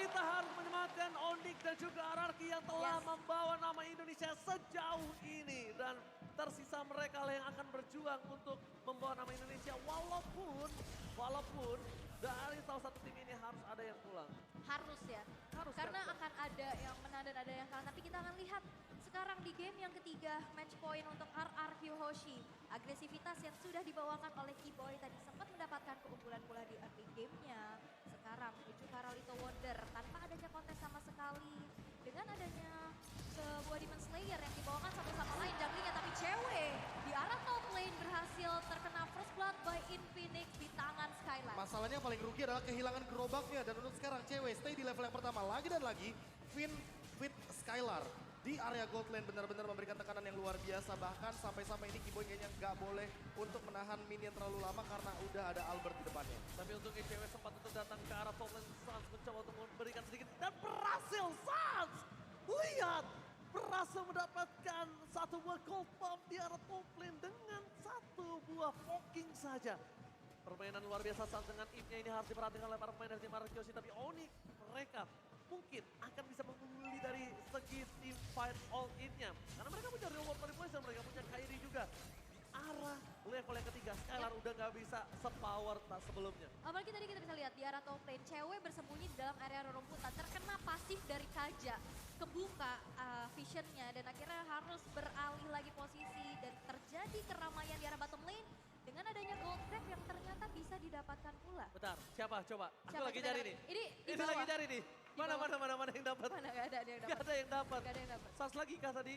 Kita harus menyematkan Onyx dan juga Ararki yang telah membawa nama Indonesia sejauh ini. Dan tersisa mereka lah yang akan berjuang untuk membawa nama Indonesia. Walaupun dari salah satu tim ini harus ada yang pulang. Harus ya. Harus Karena kan? akan ada yang menang dan ada yang kalah. Tapi kita akan lihat sekarang di game yang ketiga, match point untuk RRQ Hoshi. Agresivitas yang sudah dibawakan oleh Keyboy tadi sempat mendapatkan keunggulan pula di early gamenya. Sekarang menuju ke arah Little Wonder tanpa adanya kontes sama sekali. Dengan adanya sebuah Demon Slayer yang dibawakan satu sama lain junglingnya. Tapi cewek di arah top lane berhasil terkena first blood by Infinix di tangan Skylar. Masalahnya paling rugi adalah kehilangan gerobaknya. Dan untuk sekarang cewek stay di level yang pertama lagi dan lagi. Finn fit Skylar di area gold lane benar-benar memberikan tekanan yang luar biasa. Bahkan sampai-sampai ini Keyboy kayaknya nggak boleh untuk menahan minion terlalu lama karena udah ada Albert di depannya. Tapi untuk cewek sempat untuk datang ke arah top lane. Sans mencoba untuk memberikan sedikit dan berhasil Sans. Lihat, berhasil mendapatkan satu buah gold bomb di arah top lane dengan satu buah poking saja. Permainan luar biasa Sans dengan Eve-nya ini harus diperhatikan oleh para pemain dari tim RRQ Hoshi. Tapi Onyx mereka mungkin akan bisa mengungguli dari segi team fight all in-nya. Karena mereka punya real world manipulation, mereka punya Kairi juga. Di arah level yang ketiga, Skylar udah gak bisa sepower tak sebelumnya. Apalagi tadi kita bisa lihat di arah top lane, cewek bersembunyi di dalam area rerumputan, terkena pasif dari Kaja, kebuka visionnya dan akhirnya harus beralih lagi posisi dan terjadi keramaian di arah bottom lane dengan adanya gold grab yang ternyata bisa didapatkan pula. Bentar, siapa coba? Aku Siapa? lagi Coba cari dapat. nih. Ini di lagi bawah. cari nih. Mana yang dapat? Mana gak ada yang Gak dapat. ada yang dapat. Gak ada yang dapat. Sans lagi kah tadi?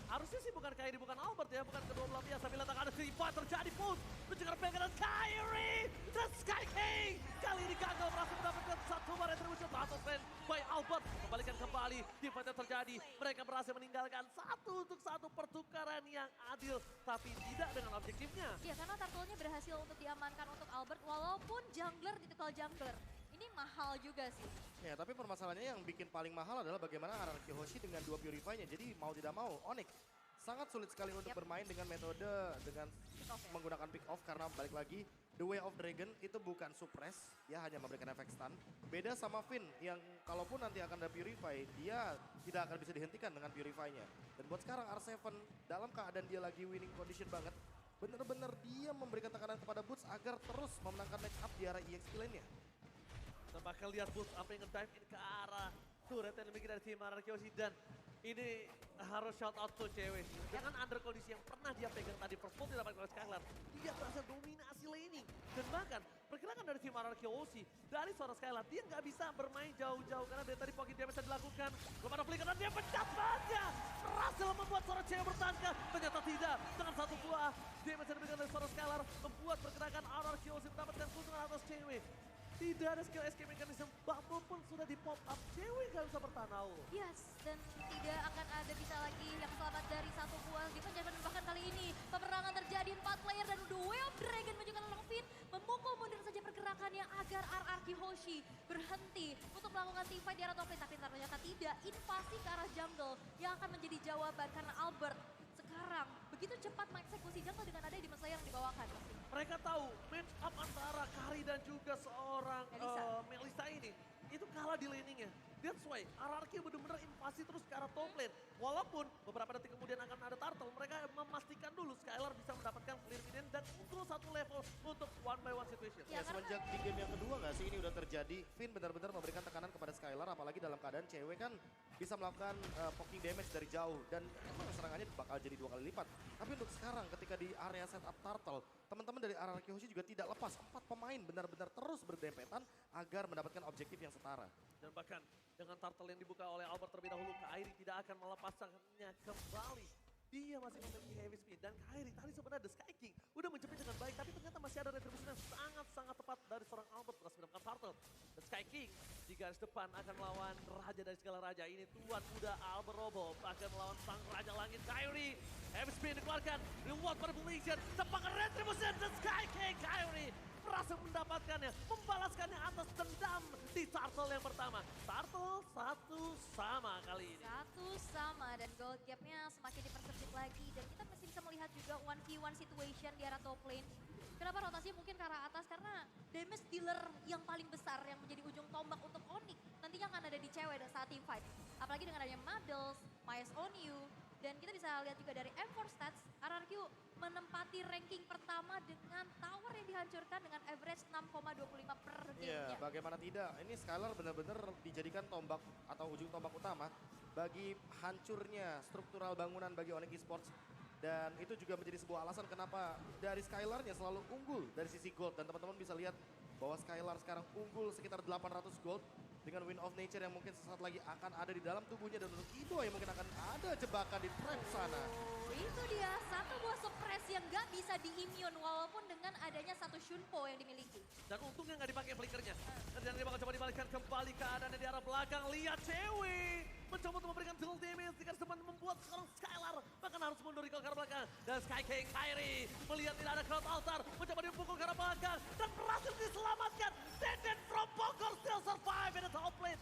Harusnya sih bukan Kairi, bukan Albert ya, bukan kedua belah pihak. Tapi letak ada Kripa terjadi pun. Mencegar pegangan Kairi dan Sky King. Kali ini gagal berhasil mendapatkan satu bar retribution battle plan by Albert. Kembalikan kembali, di fight yang terjadi. Mereka berhasil meninggalkan satu untuk satu pertukaran yang adil. Tapi tidak dengan objektifnya. Iya, karena turtle-nya berhasil untuk diamankan untuk Albert walaupun jungler ditukar jungler. Ini mahal juga sih. Ya, tapi permasalahannya yang bikin paling mahal adalah bagaimana RRQ Hoshi dengan dua Purify-nya. Jadi mau tidak mau, Onyx sangat sulit sekali untuk bermain dengan metode dengan menggunakan pick off. Karena balik lagi, The Way of Dragon itu bukan suppress, ya hanya memberikan efek stun. Beda sama Finn yang kalaupun nanti akan ada Purify, dia tidak akan bisa dihentikan dengan Purify-nya. Dan buat sekarang R7 dalam keadaan dia lagi winning condition banget, benar-benar dia memberikan tekanan kepada Boots agar terus memenangkan match up di arah EXP lane-nya. Kita bakal lihat Boots apa yang nge-dive in ke arah turret yang dimiliki dari tim RRQ Hoshi. Dan ini harus shout out to cewek. Dengan under kondisi yang pernah dia pegang tadi, first blood didapatkan oleh Skylar. Dia berhasil dominasi laning. Dan bahkan pergerakan dari tim RRQ Hoshi, dari suara Skylar, dia nggak bisa bermain jauh-jauh. Karena dari tadi pocket damage yang dilakukan. Belum ada flicker dan dia pecah saja. Berhasil membuat suara cewek bertangga. Ternyata tidak. Dengan satu buah damage yang diberikan dari suara Skylar, membuat pergerakan RRQ Hoshi mendapatkan keuntungan atas cewek. Tidak ada skill escape mechanism, bubble pun sudah di pop up, cewek gak bisa bertahan. Yes, dan tidak akan ada bisa lagi yang selamat dari satu buah defense. Dan bahkan kali ini peperangan terjadi 4 player dan The Way of Dragon menunjukkan Long Fin memukul mundur saja pergerakannya agar RRQ Hoshi berhenti untuk melakukan team fight di arah top lane. Tapi ternyata tidak, invasi ke arah jungle yang akan menjadi jawaban karena Albert sekarang begitu cepat mengeksekusi jungle dengan ada Demon Slayer yang dibawakan. Mereka tahu match up antara Kari dan juga seorang Melissa ini itu kalah di laningnya. That's why RRQ benar-benar invasi terus ke arah top lane. Walaupun beberapa detik kemudian akan ada turtle, mereka memastikan dulu Skylar bisa mendapatkan clear minion dan unggul satu level untuk one by one situation. Ya, semenjak di game yang kedua nggak sih ini udah terjadi. Finn benar-benar memberikan tekanan kepada Skylar, apalagi dalam keadaan cewek kan bisa melakukan poking damage dari jauh. Dan emang serangannya bakal jadi 2 kali lipat. Tapi untuk sekarang ketika di area setup turtle, teman-teman dari RRQ Hoshi juga tidak lepas. 4 pemain benar-benar terus berdempetan agar mendapatkan objektif yang setara. Dan bahkan dengan turtle yang dibuka oleh Albert terlebih dahulu, Kairi tidak akan melepaskannya kembali. Dia masih memiliki heavy speed dan Kairi tadi sebenarnya The Sky King udah menjepit dengan baik, tapi ternyata masih ada retribution yang sangat-sangat tepat dari seorang Albert berhasil mendapatkan turtle. The Sky King di garis depan akan melawan raja dari segala raja. Ini tuan muda Albert Robo akan melawan sang raja langit Kairi. Heavy speed dikeluarkan, reward manipulation, tepakan retribution The Sky King. Kairi berhasil mendapatkannya, membalaskannya atas dendam di turtle yang pertama. Turtle 1-1 kali ini. 1-1 dan gold gapnya semakin dipersempit lagi. Dan kita masih bisa melihat juga 1v1 situation di arah top lane. Kenapa rotasinya mungkin ke arah atas? Karena damage dealer yang paling besar yang menjadi ujung tombak untuk Onyx nantinya saat team fight. Apalagi dengan adanya Madels, Myers Onyu, dan kita bisa lihat juga dari M4 Stats, RRQ menempati ranking pertama dengan tower yang dihancurkan dengan average 6,25 per Iya, gamenya. bagaimana tidak. Ini Skylar benar-benar dijadikan tombak atau ujung tombak utama bagi hancurnya struktural bangunan bagi Onyx Esports. Dan itu juga menjadi sebuah alasan kenapa dari Skylarnya selalu unggul dari sisi gold. Dan teman-teman bisa lihat bahwa Skylar sekarang unggul sekitar 800 gold dengan Wind of Nature yang mungkin sesaat lagi akan ada di dalam tubuhnya. Dan untuk Kibo yang mungkin akan ada jebakan di trap sana. Oh, itu dia satu buah suppress yang gak bisa di-immune walaupun dengan adanya satu Shunpo yang dimiliki. Dan untungnya nggak dipakai flickernya. Dan dia bakal coba dibalikan kembali keadaannya di arah belakang. Lihat cewek mencoba untuk memberikan dual damage dengan sempat membuat seorang Skylar bahkan harus mundur ke arah belakang. Dan Sky King Kairi melihat tidak ada crowd altar, mencoba dipukul ke arah belakang dan berhasil diselamatkan. Deden from Bogor still survive in the top lane.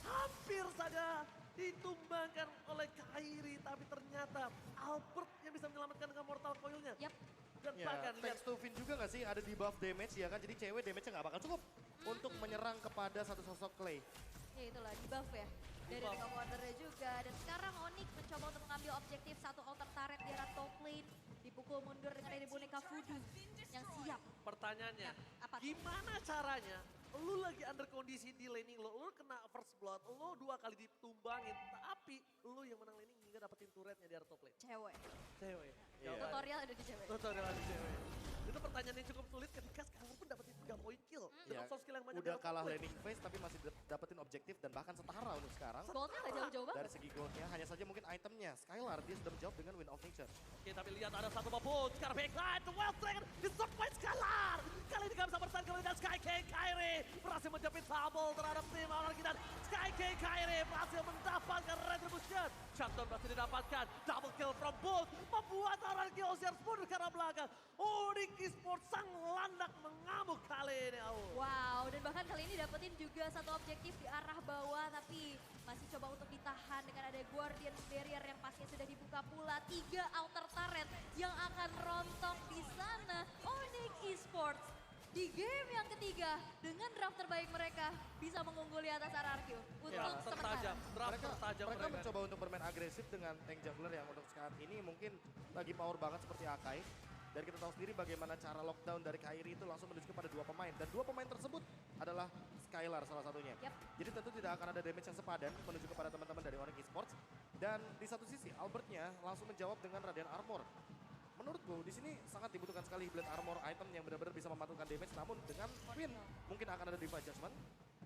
Hampir saja ditumbangkan oleh Kairi, tapi ternyata Albert yang bisa menyelamatkan dengan mortal coil-nya. Yap. Dan Ya, bahkan lihat thanks to Finn juga gak sih ada di buff damage ya kan. Jadi cewek damage-nya gak bakal cukup untuk menyerang kepada satu sosok Clay. Ya itulah di buff ya. Dari Di-buff. Ring of Wonder-nya juga. Dan sekarang Onyx mencoba untuk mengambil objektif satu altar turret di arah top lane. Dipukul mundur dengan dari boneka voodoo yang siap. pertanyaannya, Ya, apa tuh? gimana caranya lu lagi under kondisi di laning lu kena first blood, lu 2 kali ditumbangin, tapi lu yang menang laning hingga dapetin turretnya di arah top lane. Cewek. Cewek. Iya. Jawaban. Tutorial ada di cewek. Tutorial ada cewek. Itu pertanyaan yang cukup sulit ketika sekarang pun dapetin 3 point kill. Dengan Ya, soft skill yang banyak. udah di arah kalah top lane. laning phase tapi masih dapetin objektif dan bahkan setara untuk sekarang. Goldnya gak jauh-jauh banget. Dari segi goldnya hanya saja mungkin itemnya. Skylar dia sudah menjawab dengan Wind of Nature. Oke, tapi lihat ada satu babut. Sekarang backline, The Wild Dragon di short point Skylar. Kali ini gak bisa bertahan kembali dan Sky King Kairi berhasil menjepit Fable terhadap tim lawan kita. Sky King Kairi berhasil mendapatkan retribution. Shutdown berhasil didapatkan. Double kill from both. Membuat orang Kiyoshi harus mundur ke arah belakang. Onyx Esports sang landak mengamuk kali ini. Wow, dan bahkan kali ini dapetin juga satu objektif di arah bawah, tapi masih coba untuk ditahan dengan ada Guardian Barrier yang pastinya sudah dibuka pula. 3 outer turret yang akan rontok di sana. Onyx Esports di game yang ketiga dengan draft terbaik mereka bisa mengungguli atas RRQ untuk Ya, tertajam. sementara. Draft Mereka, tertajam mereka mencoba untuk bermain agresif dengan tank jungler yang untuk saat ini mungkin lagi power banget seperti Akai. Dan kita tahu sendiri bagaimana cara lockdown dari Kairi itu langsung menuju kepada 2 pemain. Dan 2 pemain tersebut adalah Skylar salah satunya. Yap. Jadi tentu tidak akan ada damage yang sepadan menuju kepada teman-teman dari Onyx Esports. Dan di satu sisi Albertnya langsung menjawab dengan Radiant Armor. Menurutku di sini sangat dibutuhkan sekali Blade Armor item yang benar-benar bisa memantulkan damage. Namun dengan Queen mungkin akan ada Divine Judgment.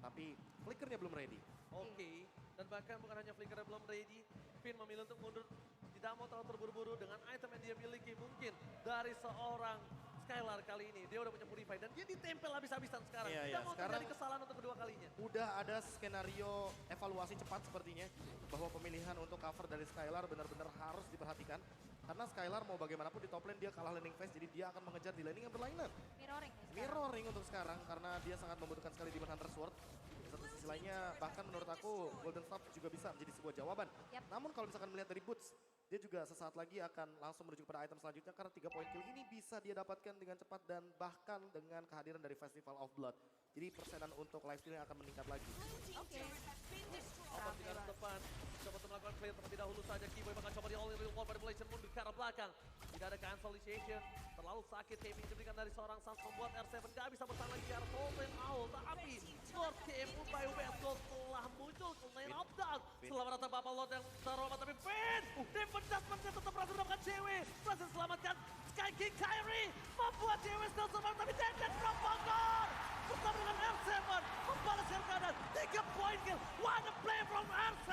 Tapi flickernya belum ready. Oke, dan bahkan bukan hanya flicker yang belum ready, Finn memilih untuk mundur, tidak mau terlalu terburu-buru dengan item yang dia miliki. Mungkin dari seorang Skylar kali ini, dia udah punya Purify dan dia ditempel habis-habisan sekarang. Iya, Tidak iya, mau sekarang- terjadi kesalahan untuk kedua kalinya. Udah ada skenario evaluasi cepat sepertinya bahwa pemilihan untuk cover dari Skylar benar-benar harus diperhatikan. Karena Skylar mau bagaimanapun di top lane dia kalah laning phase, jadi dia akan mengejar di laning yang berlainan. Mirroring nih sekarang. Mirroring untuk sekarang karena dia sangat membutuhkan sekali Demon Hunter Sword. Di satu sisi lainnya bahkan menurut aku Golden Staff juga bisa menjadi sebuah jawaban. Yap. Namun kalau misalkan melihat dari Boots, dia juga sesaat lagi akan langsung menuju kepada item selanjutnya karena 3 point kill ini bisa dia dapatkan dengan cepat dan bahkan dengan kehadiran dari Festival of Blood. Jadi persenan untuk lifesteal akan meningkat lagi. Oke. Open di garis depan, coba untuk melakukan clear terlebih dahulu saja. Kiboy bakal coba di all in real wall manipulation mundur ke arah belakang. Tidak ada cancellation, terlalu sakit taping diberikan dari seorang Sans membuat R7 gak bisa bertahan lagi di arah top lane Owl. Tapi Lord KM by UBS Gold telah muncul ke lane of down. Selamat datang Bapak Lord yang terhormat tapi Finn! Defense Judgment-nya tetap berhasil mendapatkan cewek. Berhasil selamatkan Sky King Kairi. Membuat cewek still survive tapi Denden from Bogor. Bersama dengan R7 membalaskan keadaan 3 point kill. What a play from R7.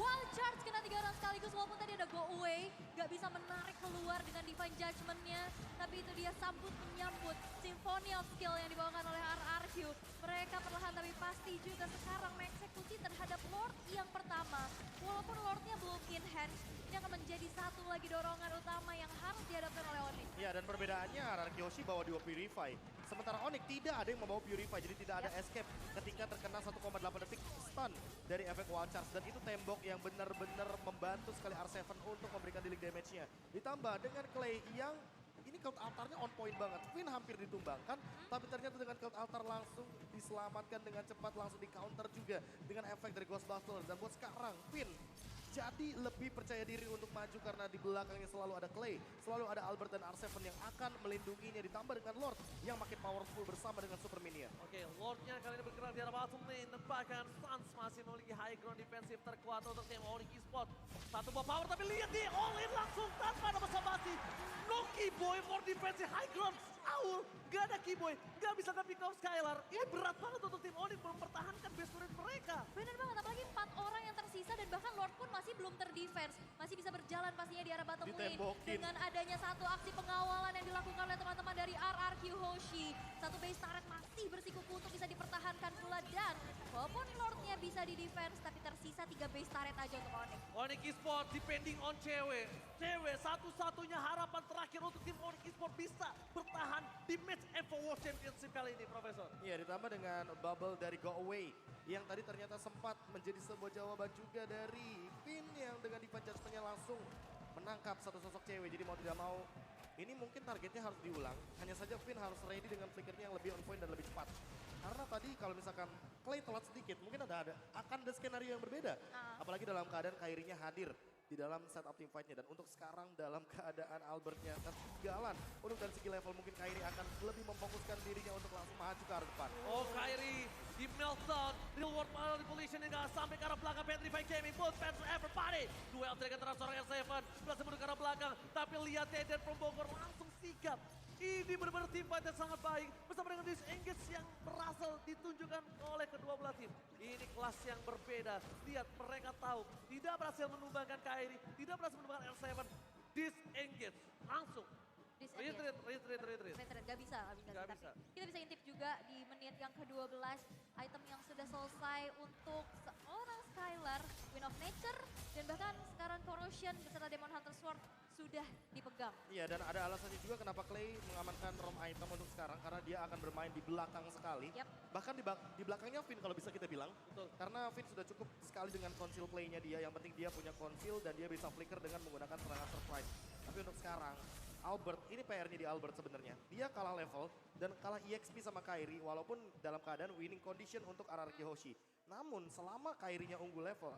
Wild Charge kena 3 orang sekaligus walaupun tadi ada go away. Gak bisa menarik keluar dengan Divine Judgment-nya. Tapi itu dia sambut menyambut Symphony of Skill yang dibawakan oleh RRQ. Mereka perlahan tapi pasti juga sekarang mengeksekusi terhadap Lord yang pertama. Walaupun Lord-nya belum in hand, ini akan menjadi satu lagi dorongan utama yang harus dihadapkan oleh Onyx. Ya dan perbedaannya RRQ Hoshi bawa 2 Purify. Sementara Onyx tidak ada yang membawa Purify, jadi tidak ada escape ketika terkena 1,8 detik stun dari efek Wild Charge. Dan itu tembok yang benar-benar membantu sekali R7 untuk memberikan dealing damage-nya. Ditambah dengan Clay yang ini cloud altarnya on point banget. Finn hampir ditumbangkan, tapi ternyata dengan cloud altar langsung diselamatkan dengan cepat, langsung di counter juga dengan dengan efek dari Ghostbuster. Dan buat sekarang, Finn jadi lebih percaya diri untuk maju karena di belakangnya selalu ada Clay, selalu ada Albert dan R7 yang akan melindunginya, ditambah dengan Lord yang makin powerful bersama dengan Super Minion. Oke, Lordnya kali ini bergerak di arah bottom lane dan bahkan Suns masih memiliki high ground defensif terkuat untuk tim Onyx Esports. Satu buah power tapi lihat dia all in langsung tanpa ada basa-basi. No Keyboy for defensive high ground. Aul, gak ada Keyboy, gak bisa nge-pick off Skylar. Ini berat banget untuk tim Onyx mempertahankan base turret mereka. Bener banget, apalagi 4 orang yang tersisa dan bahkan Lord pun masih belum terdefense. Masih bisa berjalan pastinya di arah bottom lane. Ditembokin. Dengan adanya satu aksi pengawalan yang dilakukan oleh teman-teman dari RRQ Hoshi. Satu base turret masih bersikuku untuk bisa dipertahankan pula. Dan walaupun Lordnya bisa di-defense, tapi tersisa 3 base turret aja untuk Onyx. Onyx Esports depending on cewek. Cewek satu-satunya harapan terakhir untuk tim Onyx Esports bisa bertahan di match Evo World Championship kali ini, Profesor. Iya, ditambah dengan bubble dari Go Away yang tadi ternyata sempat menjadi sebuah jawaban juga dari Finn yang dengan defense judgment-nya langsung menangkap satu sosok cewek. Jadi mau tidak mau ini mungkin targetnya harus diulang. Hanya saja Finn harus ready dengan flickernya yang lebih on point dan lebih cepat. Karena tadi kalau misalkan Clay telat sedikit mungkin akan ada skenario yang berbeda. Apalagi dalam keadaan Kairinya hadir di dalam setup team fight-nya. Dan untuk sekarang dalam keadaan Albertnya ketinggalan. Untuk dari segi level mungkin Kairi akan lebih memfokuskan dirinya untuk langsung maju ke arah depan. Oh, Kairi di meltdown, real world manipulation hingga sampai ke arah belakang. Petrify Gaming, both fans everybody. Duel Dragon terhadap seorang R7, berhasil menuju ke arah belakang. Tapi lihat Eden from Bogor langsung sigap. Ini benar-benar tim fight yang sangat baik bersama dengan disengage yang berhasil ditunjukkan oleh kedua belah tim. Ini kelas yang berbeda. Lihat mereka tahu tidak berhasil menumbangkan Kairi, tidak berhasil menumbangkan R7. Disengage langsung. Retreat. Gak bisa. Gak Tapi bisa. kita bisa intip juga di menit yang ke-12 item yang sudah selesai untuk seorang Skylar, Wind of Nature, dan bahkan sekarang Corrosion beserta Demon Hunter Sword sudah dipegang. Iya, dan ada alasannya juga kenapa Clay mengamankan ROM item untuk sekarang. Karena dia akan bermain di belakang sekali. Yap. Bahkan di belakangnya Finn kalau bisa kita bilang. Betul. Karena Finn sudah cukup sekali dengan conceal play-nya dia. Yang penting dia punya conceal dan dia bisa flicker dengan menggunakan serangan surprise. Tapi untuk sekarang, Albert, ini PR-nya di Albert sebenarnya. Dia kalah level dan kalah EXP sama Kairi walaupun dalam keadaan winning condition untuk RRQ Hoshi. Namun selama Kairinya unggul level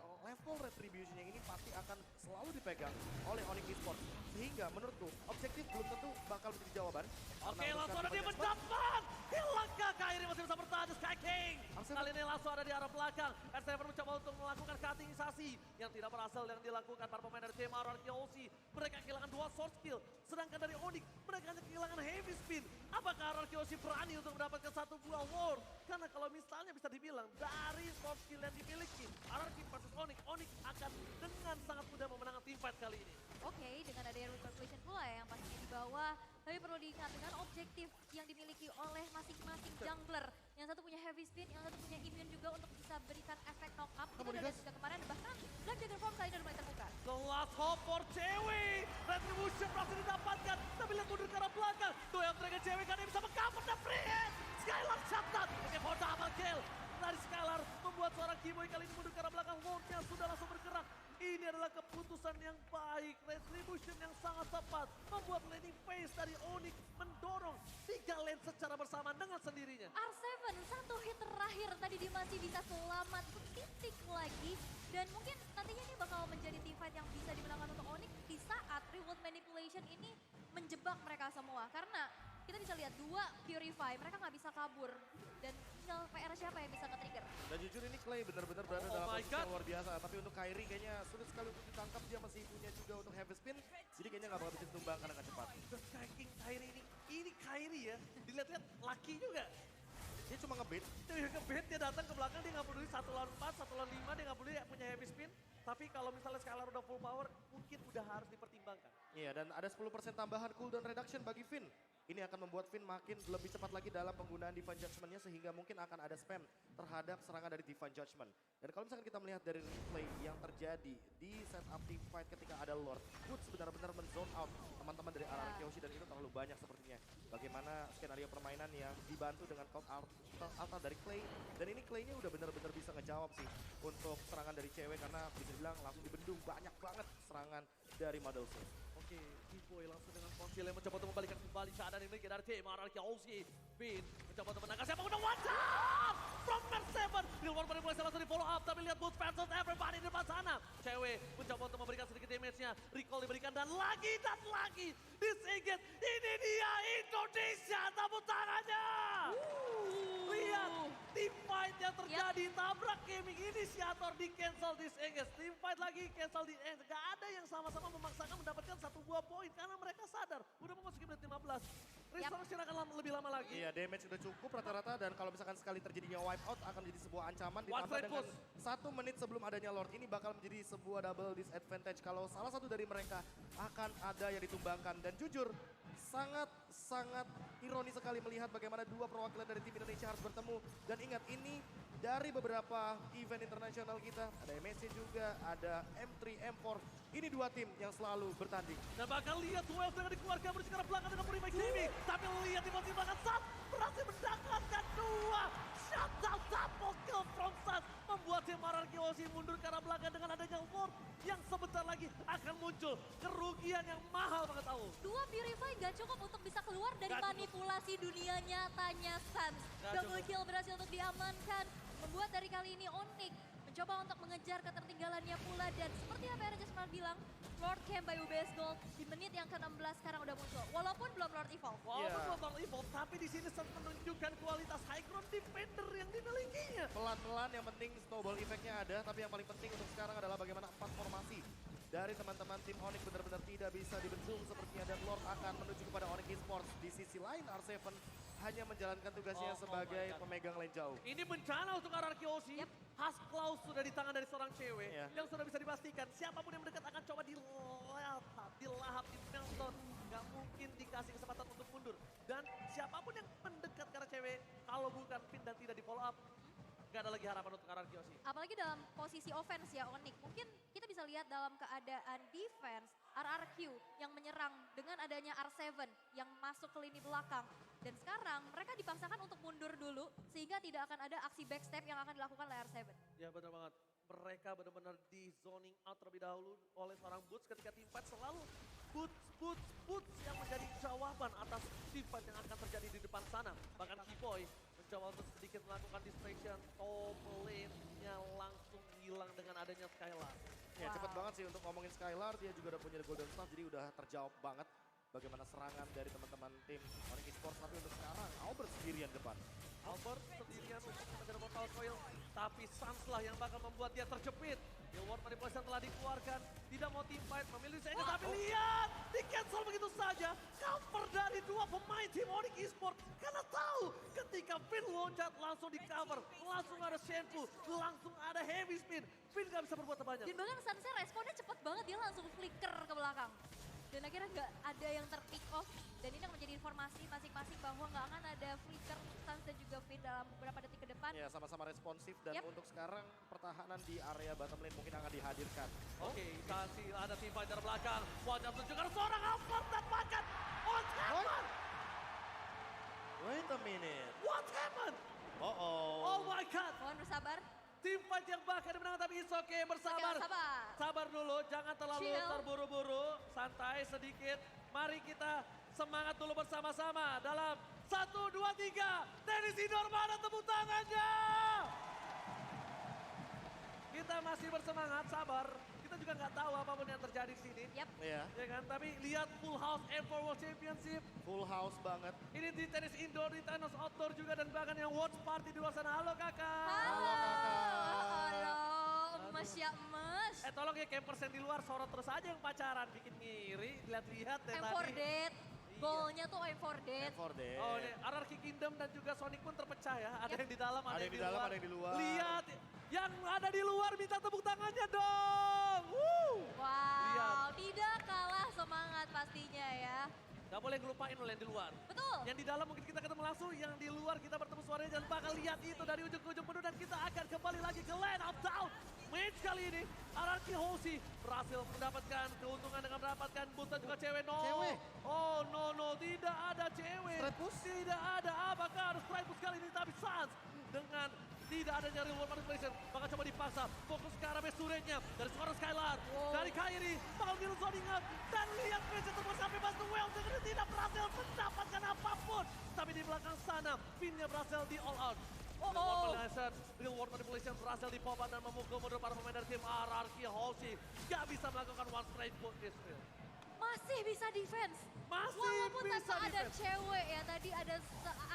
retribution-nya ini pasti akan selalu dipegang oleh Onyx Esports. Sehingga menurutku objektif belum tentu bakal menjadi jawaban. Oke, Karena langsung ada dia untuk mendapat. Hilangkah Kairi masih bisa bertahan Sky King. Arsenal. Kali ini langsung ada di arah belakang. R7 mencoba untuk melakukan cuttingisasi yang tidak berhasil yang dilakukan para pemain dari tim RRQ Hoshi. Mereka kehilangan 2 sword skill. Sedangkan dari Onyx mereka hanya kehilangan heavy spin. Apakah RRQ Hoshi berani untuk mendapatkan satu buah ward? Karena kalau misalnya bisa dibilang dari sword skill yang dimiliki RRQ versus Onyx, Onyx akan dengan sangat mudah memenangkan team fight kali ini. Oke, dengan adanya root calculation pula ya yang pastinya di bawah. Tapi perlu diingat dengan objektif yang dimiliki oleh masing-masing jungler. Yang satu punya heavy spin, yang satu punya immune juga untuk bisa berikan efek knock up. Kita udah lihat juga kemarin, bahkan Black Dragon Form kali ini udah mulai terbuka. The last hope for cewek. Retribution berhasil didapatkan. Tapi lihat mundur ke arah belakang. Duel Dragon cewek kan dia bisa meng-cover the free hit. Skylar shutdown. Oke, for double kill. Dari Skylar membuat seorang Keyboy kali ini mundur ke arah belakang. Wardnya sudah langsung bergerak. Ini adalah keputusan yang baik. Retribution yang sangat tepat. Membuat laning phase dari Onyx mendorong 3 lane secara bersamaan dengan sendirinya. R7 satu hit terakhir tadi dia masih bisa selamat setitik lagi. Dan mungkin nantinya ini bakal menjadi team fight yang bisa dimenangkan untuk Onyx di saat reward manipulation ini menjebak mereka semua. Karena kita bisa lihat 2 Purify, mereka nggak bisa kabur. Dan tinggal PR siapa yang bisa nge-trigger. Dan jujur ini Clay benar-benar berada Oh dalam my posisi God. yang luar biasa. Tapi untuk Kairi kayaknya sulit sekali untuk ditangkap. Dia masih punya juga untuk heavy spin. Jadi kayaknya nggak bakal bisa ditumbangkan dengan cepat. The Sky King Kairi ini Kairi ya. Dilihat-lihat laki juga. Dia cuma ngebait. Dia ngebet, dia datang ke belakang, dia nggak peduli 1 lawan 4, 1 lawan 5, dia nggak peduli punya heavy spin. Tapi kalau misalnya Skylar udah full power, mungkin udah harus dipertimbangkan. Iya, dan ada 10% tambahan cooldown reduction bagi Finn. Ini akan membuat Finn makin lebih cepat lagi dalam penggunaan Divine Judgment-nya sehingga mungkin akan ada spam terhadap serangan dari Divine Judgment. Dan kalau misalkan kita melihat dari replay yang terjadi di setup team fight ketika ada Lord, Woods benar-benar men-zone out teman-teman dari RRQ Hoshi dan itu terlalu banyak sepertinya. Bagaimana skenario permainan yang dibantu dengan counter alta dari Clay. Dan ini Clay-nya udah benar-benar bisa ngejawab sih untuk serangan dari cewek karena bisa dibilang langsung dibendung banyak banget serangan dari Model Soul. Oke, Keyboy langsung dengan konsil yang mencoba untuk membalikan kembali keadaan ini dari tim RRQ Hoshi. Finn mencoba untuk menangkap siapa udah one shot from R7. Real World Manipulation langsung di follow up tapi lihat Boots versus everybody di depan sana. Cewek mencoba untuk memberikan sedikit damage-nya. Recall diberikan dan lagi disingkir. Ini dia Indonesia, tepuk tangannya. Lihat, team fight yang terjadi, tabrak gaming inisiator di cancel disengage. Team fight lagi cancel disengage. Gak ada yang sama-sama memaksakan mendapatkan 1 buah poin karena mereka sadar udah memasuki menit 15. Restoration akan lebih lama lagi. Iya, damage sudah cukup rata-rata dan kalau misalkan sekali terjadinya wipe out akan menjadi sebuah ancaman ditambah dengan 1 menit sebelum adanya Lord ini bakal menjadi sebuah double disadvantage kalau salah satu dari mereka akan ada yang ditumbangkan dan jujur sangat ironis sekali melihat bagaimana dua perwakilan dari tim Indonesia harus bertemu dan ingat ini dari beberapa event internasional kita, ada MSC juga, ada M3, M4. Ini dua tim yang selalu bertanding. Dan bakal lihat 12 dengan dikeluarkan bersih ke arah belakang dengan Prima Gaming. Tapi lihat di posisi belakang Sat berhasil mendapatkan 2 shutdown double kill from Sat. Membuat tim RRQ Hoshi mundur ke arah belakang dengan adanya Lord yang sebentar lagi akan muncul. Kerugian yang mahal banget tahu. 2 Purify gak cukup untuk bisa keluar dari manipulasi dunia nyatanya Sans. Double kill berhasil untuk diamankan. Membuat dari kali ini Onyx mencoba untuk mengejar ketertinggalannya pula dan seperti apa yang Raja Smart bilang, Lord Camp by UBS Gold di menit yang ke-16 sekarang udah muncul. Walaupun belum Lord Evolve. Walaupun belum Lord Evolve, tapi di sini Sans menunjukkan kualitas high ground defender yang dimilikinya. Pelan-pelan yang penting snowball effect-nya ada, tapi yang paling penting untuk sekarang adalah bagaimana 4 formasi dari teman-teman tim Onyx benar-benar tidak bisa dibendung sepertinya dan Lord akan menuju kepada Onyx Esports. Di sisi lain R7 hanya menjalankan tugasnya sebagai pemegang lane jauh. Ini bencana untuk RRQ Hoshi. Has Klaus sudah di tangan dari seorang cewek yang sudah bisa dipastikan siapapun yang mendekat akan coba dilahap, di meltdown. Gak mungkin dikasih kesempatan untuk mundur. Dan siapapun yang mendekat karena cewek, kalau bukan pin dan tidak di follow up, gak ada lagi harapan untuk RRQ Hoshi. Apalagi dalam posisi offense ya Onyx. Mungkin kita bisa lihat dalam keadaan defense RRQ yang menyerang dengan adanya R7 yang masuk ke lini belakang. Dan sekarang mereka dipaksakan untuk mundur dulu sehingga tidak akan ada aksi backstep yang akan dilakukan oleh R7. Ya benar banget. Mereka benar-benar di zoning out terlebih dahulu oleh seorang Boots ketika tim fight selalu Boots yang menjadi jawaban atas tim fight yang akan terjadi di depan sana. Bahkan Keyboy mencoba untuk sedikit melakukan distraction, top lane-nya langsung hilang dengan adanya Skylar. Ya cepet banget sih untuk ngomongin Skylar, dia juga udah punya Golden Staff jadi udah terjawab banget bagaimana serangan dari teman-teman tim Onyx Esports. Tapi untuk sekarang Albert sendirian depan. Albert sendirian untuk mengejar portal coil, tapi Sans lah yang bakal membuat dia terjepit. Reward manipulation telah dikeluarkan, tidak mau team fight, memilih saya tapi lihat, di cancel begitu saja. Cover dari dua pemain tim Onyx Esports, karena tahu ketika Finn loncat langsung di cover, langsung ada Shenfu, langsung ada heavy spin. Finn gak bisa berbuat banyak. Dan bahkan Sansnya responnya cepet banget, dia langsung flicker ke belakang. Dan akhirnya nggak ada yang ter-pick off. Dan ini yang menjadi informasi masing-masing bahwa nggak akan ada flicker Sans dan juga Finn dalam beberapa detik ke depan. Ya sama-sama responsif dan untuk sekarang pertahanan di area bottom lane mungkin akan dihadirkan. Oke, kasih ada tim fight dari belakang. Wajah menunjukkan seorang Albert dan bahkan what happened? Wait a minute. What happened? Oh my god. Mohon bersabar. Tim fight yang bahkan dimenangkan tapi it's okay, bersabar. Sabar dulu, jangan terlalu terburu-buru, santai sedikit. Mari kita semangat dulu bersama-sama dalam 1, 2, 3. Tenis indoor mana tepuk tangannya? Kita masih bersemangat, sabar. Kita juga nggak tahu apapun yang terjadi di sini. Iya. Ya kan, tapi lihat full house M4 World Championship. Full house banget. Ini di tenis indoor, di tenis outdoor juga dan bahkan yang watch party di luar sana. Halo kakak. Halo, emes ya emes. Tolong ya campers yang di luar sorot terus aja yang pacaran. Bikin ngiri, lihat-lihat deh M4 tadi. Dead. Goalnya tuh M4 Dead. M4 Dead. Oh ini RRQ Kingdom dan juga Sonic pun terpecah ya. Ada yang di dalam, ada yang di dalam, luar. ada yang di luar. Lihat, yang ada di luar minta tepuk tangannya dong. Wow, tidak kalah semangat pastinya ya. Gak boleh ngelupain loh yang di luar. Betul. Yang di dalam mungkin kita ketemu langsung, yang di luar kita bertemu suaranya dan bakal lihat itu dari ujung ke ujung menu dan kita akan kembali lagi ke Lane of Down. Match kali ini, RRQ Hoshi berhasil mendapatkan keuntungan dengan mendapatkan boost dan juga cewek. No. Cewek? Oh no, tidak ada cewek. Straight push? Tidak ada, apakah harus straight push kali ini, tapi Sans dengan tidak adanya reward manipulation, bakal coba dipaksa, fokus ke arah base turretnya, dari suara Skylar, dari Kairi, bakal biru zoning up, dan lihat pressure terbuat sampai pas the well, dengan tidak berhasil mendapatkan apapun. Tapi di belakang sana, Finn-nya berhasil di all out. Dengan Ward Manipulation, dengan Ward Manipulation berhasil dipobat dan memukul mundur para pemain dari tim RRQ Hoshi. Gak bisa melakukan one straight put this field. Masih bisa defense. Masih Walaupun bisa tanpa ada defense. cewek ya, tadi ada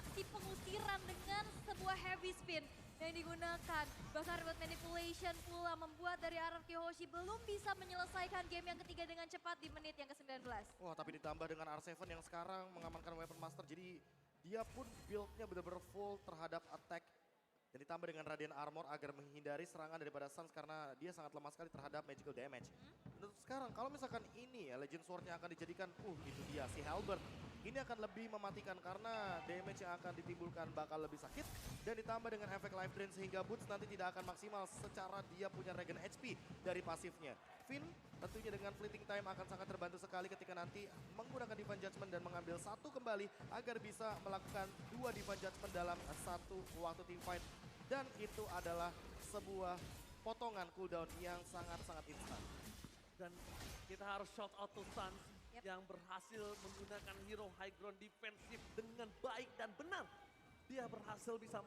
aksi pengusiran dengan sebuah heavy spin yang digunakan. Bahkan remote manipulation pula membuat dari RRQ Hoshi belum bisa menyelesaikan game yang ketiga dengan cepat di menit yang ke-19. Wah, tapi ditambah dengan R7 yang sekarang mengamankan Weapon Master, jadi dia pun build-nya benar-benar full terhadap attack. Dan ditambah dengan Radiant Armor agar menghindari serangan daripada Suns karena dia sangat lemah sekali terhadap magical damage. Untuk sekarang, kalau misalkan ini ya Legend Sword-nya akan dijadikan, itu dia si Halberd. Ini akan lebih mematikan karena damage yang akan ditimbulkan bakal lebih sakit. Dan ditambah dengan efek life drain sehingga Boots nanti tidak akan maksimal secara dia punya regen HP dari pasifnya. Finn tentunya dengan fleeting time akan sangat terbantu sekali ketika nanti menggunakan Divine Judgment dan mengambil satu kembali agar bisa melakukan 2 Divine Judgment dalam satu waktu team fight. Dan itu adalah sebuah potongan cooldown yang sangat-sangat instan. Dan kita harus shout out to Suns Yep. yang berhasil menggunakan hero high ground defensif dengan baik dan benar. Dia berhasil bisa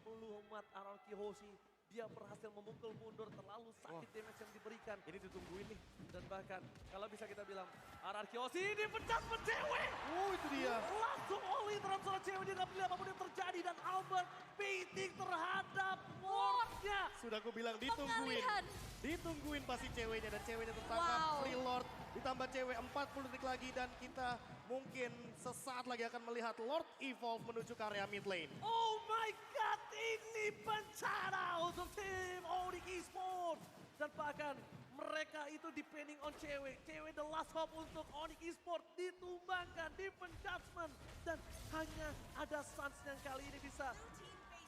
melumat RRQ Hoshi. Dia berhasil memukul mundur terlalu sakit damage yang diberikan. Ini ditungguin nih. Dan bahkan kalau bisa kita bilang RRQ Hoshi dipecat cewek. Itu dia. Langsung all-in terhadap seorang cewek, dia gak peduli apapun yang terjadi. Dan Albert baiting terhadap wardnya. Sudah aku bilang ditungguin. Pengalihan. Ditungguin pasti ceweknya dan ceweknya tertangkap. Wow. Free Lord ditambah cewek 40 detik lagi dan kita mungkin sesaat lagi akan melihat Lord Evolve menuju ke area mid lane. Oh my god, ini bencana untuk tim Onyx Esports. Dan bahkan mereka itu depending on cewek. Cewek the last hope untuk Onyx Esports ditumbangkan, Divine Judgment. Dan hanya ada Suns yang kali ini bisa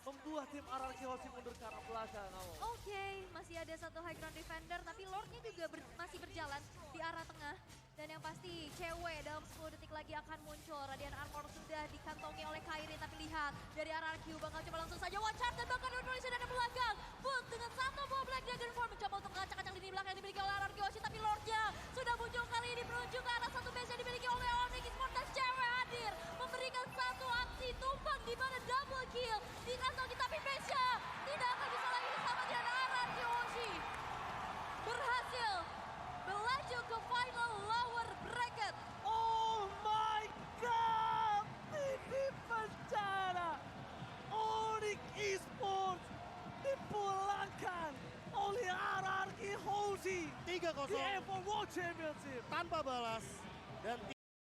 membuat tim RRQ Hoshi mundur ke arah belakang. Oke, masih ada satu high ground defender, tapi Lordnya juga masih berjalan di arah tengah. Dan yang pasti cewek dalam 10 detik lagi akan muncul. Radiant Armor sudah dikantongi oleh Kairi, tapi lihat dari RRQ bakal coba langsung saja watch out dan bahkan Indonesia dari belakang. Boot dengan satu buah Black Dragon Form mencoba untuk mengacak-acak lini belakang yang dimiliki oleh RRQ Hoshi, tapi Lordnya sudah muncul kali ini menuju ke arah satu base yang dimiliki oleh Onyx Esports dan cewek hadir memberikan satu aksi tumbang di mana double kill dikantongi, tapi base-nya tidak akan bisa lagi bersama dengan RRQ Hoshi. Berhasil melaju ke final lower bracket. Oh my god, ini bencana. Onyx Esports dipulangkan oleh RRQ Hoshi 3-0 di Evo World Championship. tanpa balas dan